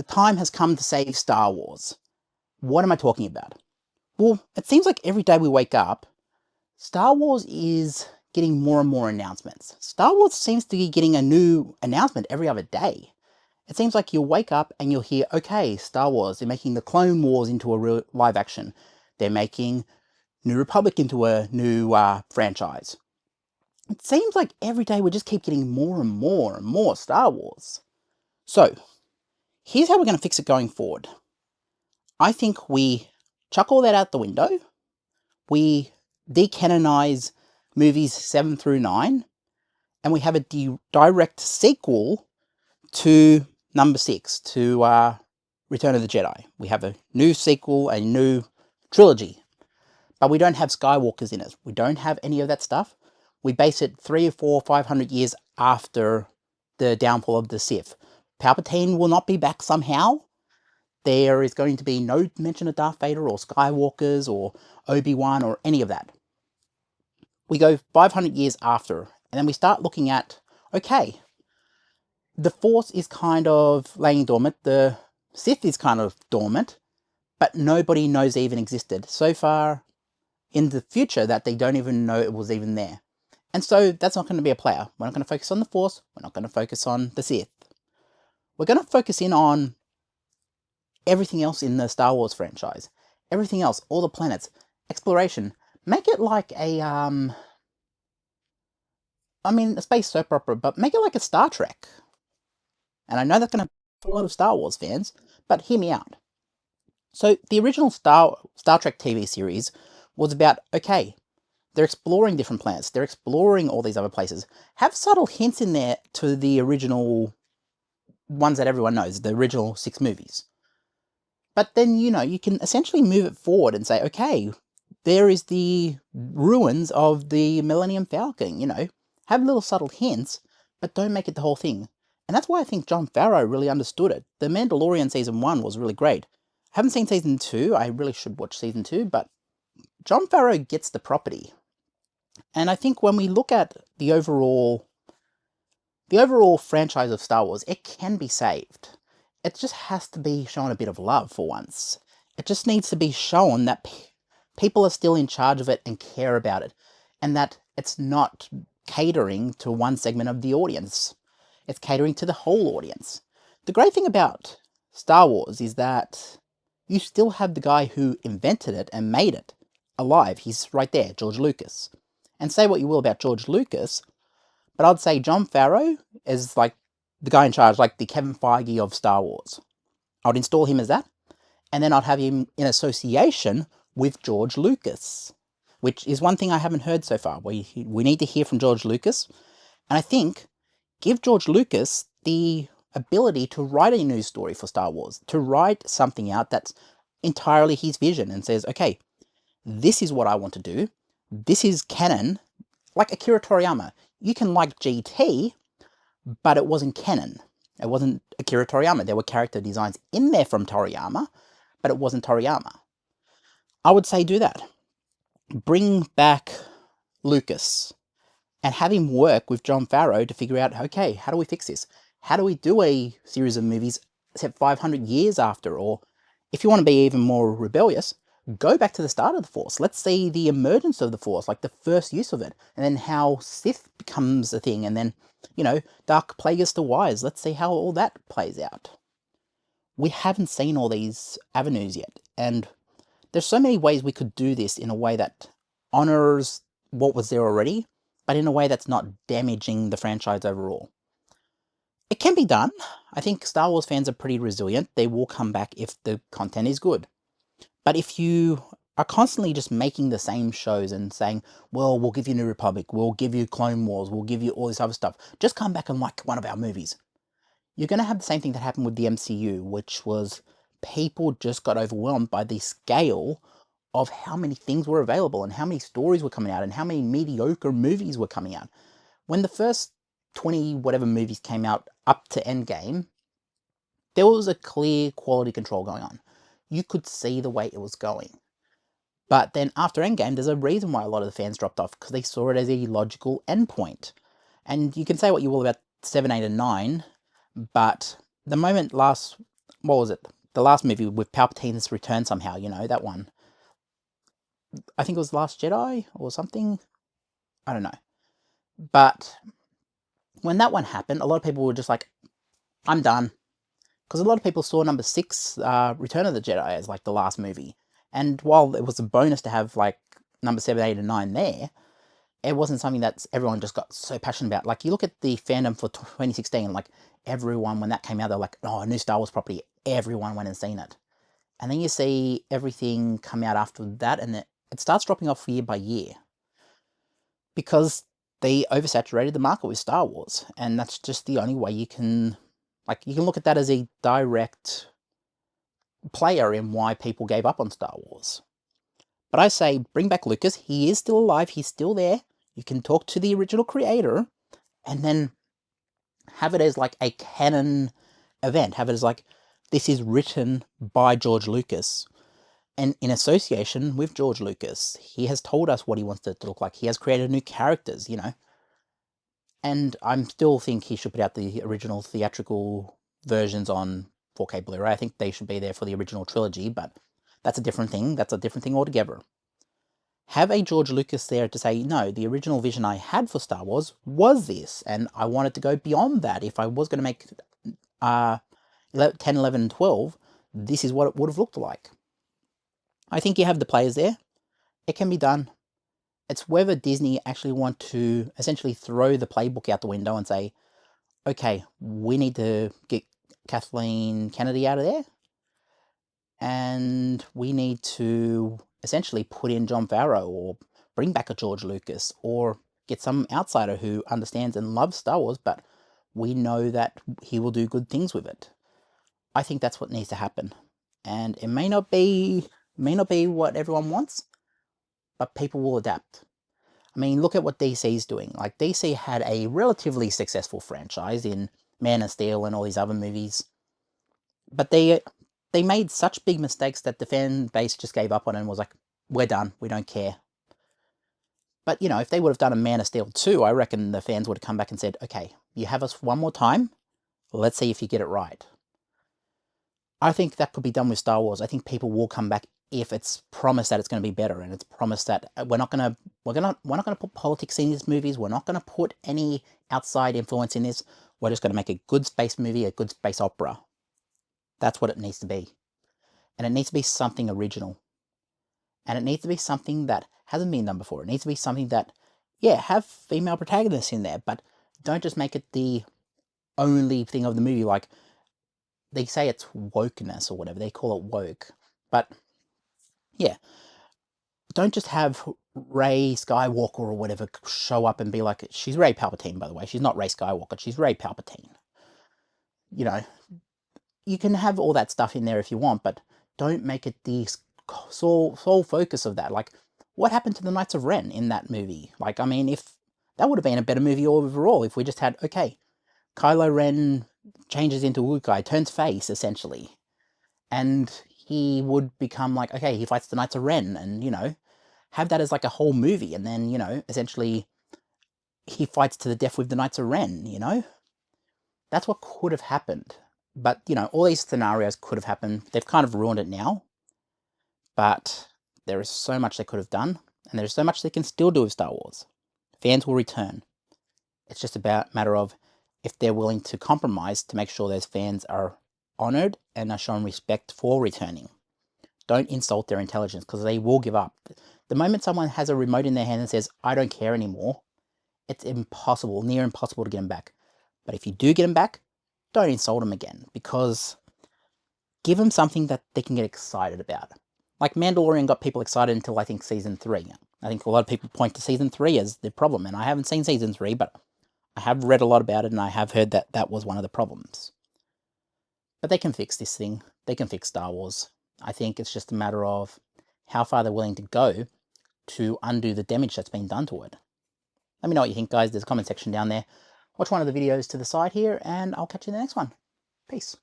the time has come to save Star Wars. What am I talking about? Well, it seems like every day we wake up, Star Wars is getting more and more announcements. Star Wars seems to be getting a new announcement every other day. It seems like you'll wake up and you'll hear, okay, Star Wars, they're making the Clone Wars into a real live action. They're making New Republic into a new franchise. It seems like every day we just keep getting more and more and more Star Wars. So, here's how we're going to fix it going forward. I think we chuck all that out the window. We decanonize movies 7 through 9. And we have a direct sequel to number 6, to Return of the Jedi. We have a new sequel, a new trilogy. But we don't have Skywalkers in it. We don't have any of that stuff. We base it 300, 400, 500 years after the downfall of the Sith. Palpatine will not be back somehow. There is going to be no mention of Darth Vader or Skywalkers or Obi-Wan or any of that. We go 500 years after, and then we start looking at, okay, the Force is kind of laying dormant, the Sith is kind of dormant, but nobody knows they even existed. So far in the future that they don't even know it was even there. And so that's not going to be a player. We're not going to focus on the Force, we're not going to focus on the Sith. We're going to focus in on everything else in the Star Wars franchise. Everything else, all the planets, exploration. Make it like a, a space soap opera, but make it like a Star Trek. And I know that's going to a lot of Star Wars fans, but hear me out. So the original Star Trek TV series was about, okay, they're exploring different planets, they're exploring all these other places. Have subtle hints in there to the original ones that everyone knows, the original 6 movies. But then, you can essentially move it forward and say, okay, there is the ruins of the Millennium Falcon, have little subtle hints, but don't make it the whole thing. And that's why I think Jon Favreau really understood it. The Mandalorian Season 1 was really great. I haven't seen Season 2, I really should watch Season 2, but Jon Favreau gets the property. And I think when we look at the overall franchise of Star Wars, it can be saved. It just has to be shown a bit of love for once. It just needs to be shown that people are still in charge of it and care about it, and that it's not catering to one segment of the audience. It's catering to the whole audience. The great thing about Star Wars is that you still have the guy who invented it and made it alive. He's right there, George Lucas. And say what you will about George Lucas, but I'd say Jon Favreau is like the guy in charge, like the Kevin Feige of Star Wars. I'd install him as that, and then I'd have him in association with George Lucas, which is one thing I haven't heard so far. We need to hear from George Lucas, and I think give George Lucas the ability to write a new story for Star Wars, to write something out that's entirely his vision and says, okay, this is what I want to do, this is canon, like Akira Toriyama. You can like GT, but it wasn't canon. It wasn't Akira Toriyama. There were character designs in there from Toriyama, but it wasn't Toriyama. I would say do that. Bring back Lucas and have him work with Jon Favreau to figure out, okay, how do we fix this? How do we do a series of movies set 500 years after? Or if you want to be even more rebellious, go back to the start of the Force. Let's see the emergence of the Force, like the first use of it, and then how Sith becomes a thing, and then, Dark Plagueis the Wise. Let's see how all that plays out. We haven't seen all these avenues yet, and there's so many ways we could do this in a way that honors what was there already, but in a way that's not damaging the franchise overall. It can be done. I think Star Wars fans are pretty resilient. They will come back if the content is good. But if you are constantly just making the same shows and saying, well, we'll give you New Republic, we'll give you Clone Wars, we'll give you all this other stuff, just come back and like one of our movies. You're going to have the same thing that happened with the MCU, which was people just got overwhelmed by the scale of how many things were available and how many stories were coming out and how many mediocre movies were coming out. When the first 20 whatever movies came out up to Endgame, there was a clear quality control going on. You could see the way it was going. But then after Endgame, there's a reason why a lot of the fans dropped off, because they saw it as a logical endpoint. And you can say what you will about 7, 8, and 9, but the moment last what was it? The last movie with Palpatine's return somehow, you know, that one. I think it was Last Jedi or something. I don't know. But when that one happened, a lot of people were just like, I'm done. Because a lot of people saw number 6, Return of the Jedi, as like the last movie. And while it was a bonus to have like number 7, 8, and 9 there, it wasn't something that everyone just got so passionate about. Like, you look at the fandom for 2016, like, everyone, when that came out, they're like, oh, a new Star Wars property. Everyone went and seen it. And then you see everything come out after that, and it starts dropping off year by year. Because they oversaturated the market with Star Wars. And that's just the only way you can, like, you can look at that as a direct player in why people gave up on Star Wars. But I say, bring back Lucas. He is still alive. He's still there. You can talk to the original creator, and then have it as like a canon event. Have it as like, this is written by George Lucas and in association with George Lucas. He has told us what he wants it to look like. He has created new characters, you know. And I still think he should put out the original theatrical versions on 4K Blu-ray. I think they should be there for the original trilogy, but that's a different thing. That's a different thing altogether. Have a George Lucas there to say, no, the original vision I had for Star Wars was this, and I wanted to go beyond that. If I was going to make 10, 11, and 12, this is what it would have looked like. I think you have the players there. It can be done. It's whether Disney actually want to essentially throw the playbook out the window and say, okay, we need to get Kathleen Kennedy out of there, and we need to essentially put in Jon Favreau, or bring back a George Lucas, or get some outsider who understands and loves Star Wars, but we know that he will do good things with it. I think that's what needs to happen. And it may not be what everyone wants, but people will adapt. I mean, look at what DC's doing. Like, DC had a relatively successful franchise in Man of Steel and all these other movies, but they made such big mistakes that the fan base just gave up on it and was like, we're done, we don't care. But, you know, if they would have done a Man of Steel 2, I reckon the fans would have come back and said, okay, you have us one more time, let's see if you get it right. I think that could be done with Star Wars. I think people will come back if it's promised that it's going to be better, and it's promised that we're not going to put politics in these movies. We're not going to put any outside influence in this. We're just going to make a good space movie, a good space opera. That's what it needs to be. And it needs to be something original. And it needs to be something that hasn't been done before. It needs to be something that, yeah, have female protagonists in there, but don't just make it the only thing of the movie. Like, they say it's wokeness or whatever. They call it woke. But, yeah, don't just have Rey Skywalker or whatever show up and be like, she's Rey Palpatine, by the way. She's not Rey Skywalker. She's Rey Palpatine. You know, you can have all that stuff in there if you want, but don't make it the sole focus of that. Like, what happened to the Knights of Ren in that movie? Like, I mean, if that would have been a better movie overall if we just had, okay, Kylo Ren changes into Wookiee, turns face, essentially. And he would become like, okay, he fights the Knights of Ren, and, you know, have that as like a whole movie, and then, you know, essentially he fights to the death with the Knights of Ren, you know? That's what could have happened. But, you know, all these scenarios could have happened. They've kind of ruined it now. But there is so much they could have done, and there's so much they can still do with Star Wars. Fans will return. It's just a matter of if they're willing to compromise to make sure those fans are honoured and are shown respect for returning. Don't insult their intelligence, because they will give up. The moment someone has a remote in their hand and says, I don't care anymore, it's impossible, near impossible to get them back. But if you do get them back, don't insult them again, because give them something that they can get excited about. Like, Mandalorian got people excited until, I think, Season 3. I think a lot of people point to Season 3 as the problem, and I haven't seen Season 3, but I have read a lot about it, and I have heard that that was one of the problems. But they can fix this thing. They can fix Star Wars. I think it's just a matter of how far they're willing to go to undo the damage that's been done to it. Let me know what you think, guys. There's a comment section down there. Watch one of the videos to the side here, and I'll catch you in the next one. Peace.